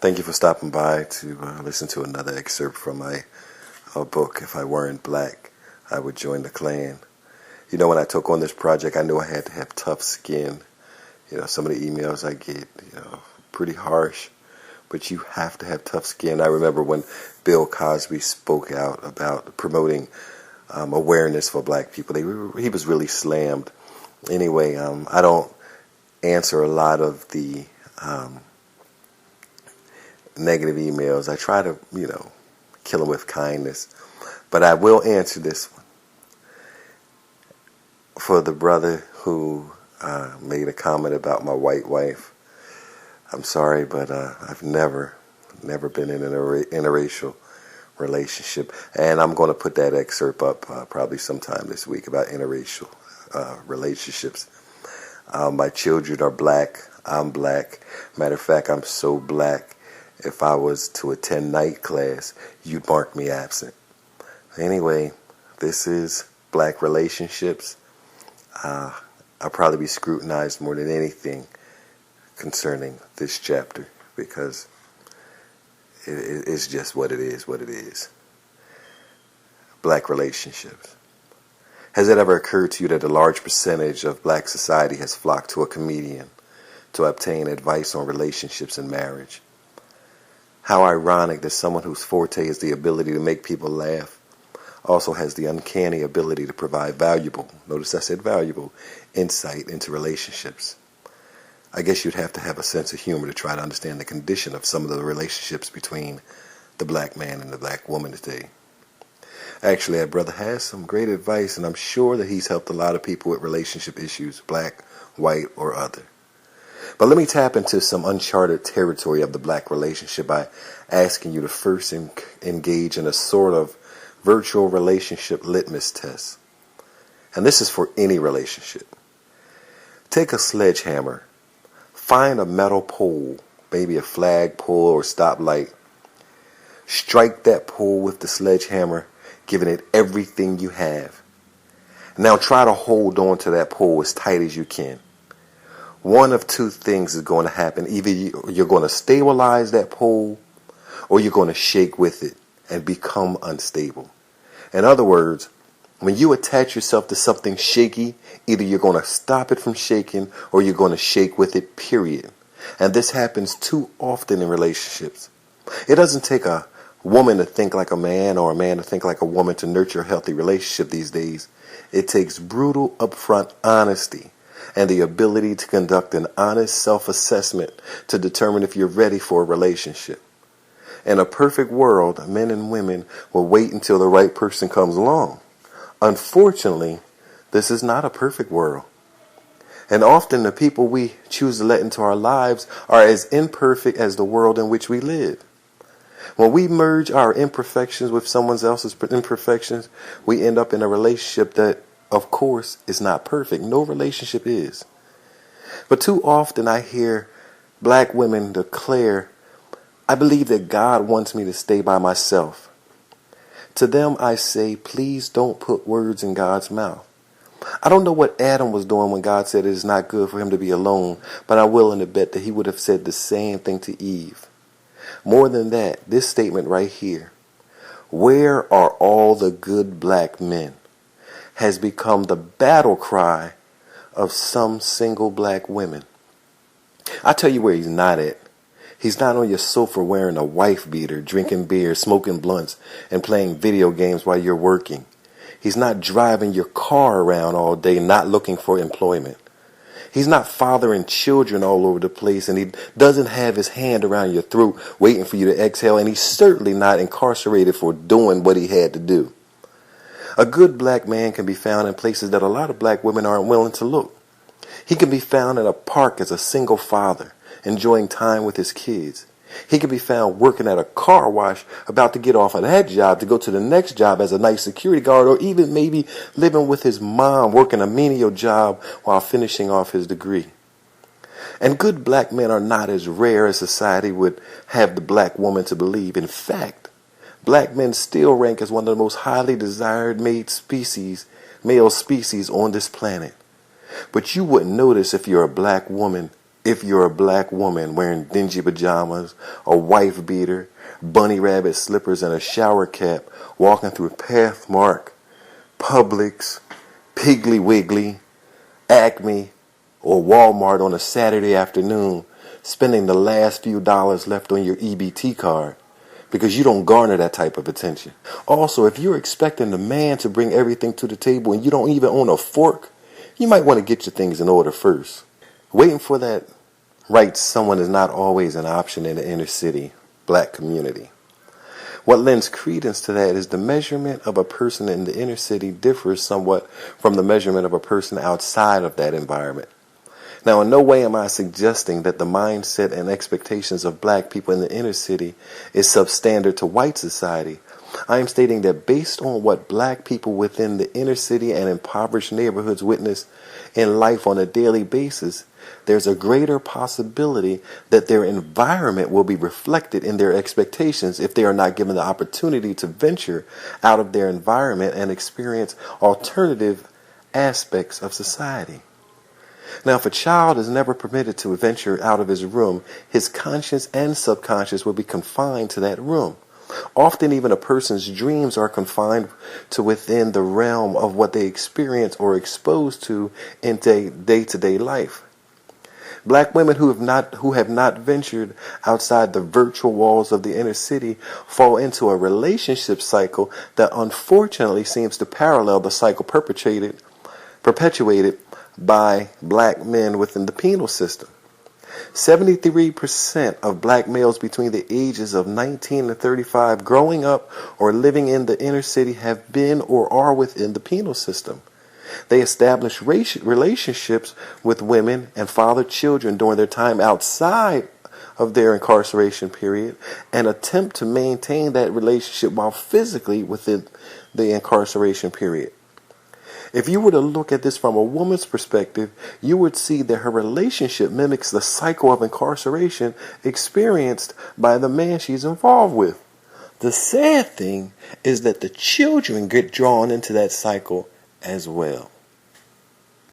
Thank you for stopping by to listen to another excerpt from my book, If I Weren't Black, I Would Join the Klan. You know, when I took on this project, I knew I had to have tough skin. You know, some of the emails I get, pretty harsh, but you have to have tough skin. I remember when Bill Cosby spoke out about promoting awareness for black people. He was really slammed. Anyway, I don't answer a lot of the negative emails. I try to, kill them with kindness. But I will answer this one. For the brother who made a comment about my white wife, I'm sorry, but I've never been in an interracial relationship. And I'm going to put that excerpt up probably sometime this week about interracial relationships. My children are black. I'm black. Matter of fact, I'm so black. If I was to attend night class, you'd mark me absent. Anyway, this is black relationships. I'll probably be scrutinized more than anything concerning this chapter because it's just what it is. Black relationships. Has it ever occurred to you that a large percentage of black society has flocked to a comedian to obtain advice on relationships and marriage? How ironic that someone whose forte is the ability to make people laugh also has the uncanny ability to provide valuable, notice I said valuable, insight into relationships. I guess you'd have to have a sense of humor to try to understand the condition of some of the relationships between the black man and the black woman today. Actually, that brother has some great advice, and I'm sure that he's helped a lot of people with relationship issues, black, white, or other. But let me tap into some uncharted territory of the black relationship by asking you to first engage in a sort of virtual relationship litmus test. And this is for any relationship. Take a sledgehammer, find a metal pole, maybe a flag pole or stoplight. Strike that pole with the sledgehammer, giving it everything you have. Now try to hold on to that pole as tight as you can. One of two things is going to happen. Either you're going to stabilize that pole or you're going to shake with it and become unstable. In other words, when you attach yourself to something shaky, either you're going to stop it from shaking or you're going to shake with it, period. And this happens too often in relationships. It doesn't take a woman to think like a man or a man to think like a woman to nurture a healthy relationship these days. It takes brutal, upfront honesty and the ability to conduct an honest self-assessment to determine if you're ready for a relationship. In a perfect world, men and women will wait until the right person comes along. Unfortunately, this is not a perfect world. And often the people we choose to let into our lives are as imperfect as the world in which we live. When we merge our imperfections with someone else's imperfections, we end up in a relationship that, of course, is not perfect. No relationship is. But too often I hear black women declare, I believe that God wants me to stay by myself. To them I say, please don't put words in God's mouth. I don't know what Adam was doing when God said it is not good for him to be alone, but I'm willing to bet that he would have said the same thing to Eve. More than that, this statement right here, where are all the good black men, has become the battle cry of some single black women. I tell you where he's not at. He's not on your sofa wearing a wife beater, drinking beer, smoking blunts, and playing video games while you're working. He's not driving your car around all day, not looking for employment. He's not fathering children all over the place, and he doesn't have his hand around your throat waiting for you to exhale, and he's certainly not incarcerated for doing what he had to do. A good black man can be found in places that a lot of black women aren't willing to look. He can be found in a park as a single father, enjoying time with his kids. He can be found working at a car wash, about to get off of that job to go to the next job as a night security guard, or even maybe living with his mom, working a menial job while finishing off his degree. And good black men are not as rare as society would have the black woman to believe. In fact, black men still rank as one of the most highly desired male species on this planet. But you wouldn't notice if you're a black woman If you're a black woman wearing dingy pajamas, a wife beater, bunny rabbit slippers, and a shower cap, walking through Pathmark, Publix, Piggly Wiggly, Acme, or Walmart on a Saturday afternoon, spending the last few dollars left on your EBT card, because you don't garner that type of attention. Also, if you're expecting the man to bring everything to the table and you don't even own a fork, you might want to get your things in order first. Waiting for that right someone is not always an option in the inner city black community. What lends credence to that is the measurement of a person in the inner city differs somewhat from the measurement of a person outside of that environment. Now, in no way am I suggesting that the mindset and expectations of black people in the inner city is substandard to white society. I am stating that based on what black people within the inner city and impoverished neighborhoods witness in life on a daily basis, there's a greater possibility that their environment will be reflected in their expectations if they are not given the opportunity to venture out of their environment and experience alternative aspects of society. Now, if a child is never permitted to venture out of his room, his conscious and subconscious will be confined to that room. Often even a person's dreams are confined to within the realm of what they experience or exposed to in day-to-day life. Black women who have not ventured outside the virtual walls of the inner city fall into a relationship cycle that unfortunately seems to parallel the cycle perpetuated by black men within the penal system. 73% of black males between the ages of 19 and 35 growing up or living in the inner city have been or are within the penal system. They establish relationships with women and father children during their time outside of their incarceration period and attempt to maintain that relationship while physically within the incarceration period. If you were to look at this from a woman's perspective, you would see that her relationship mimics the cycle of incarceration experienced by the man she's involved with. The sad thing is that the children get drawn into that cycle as well.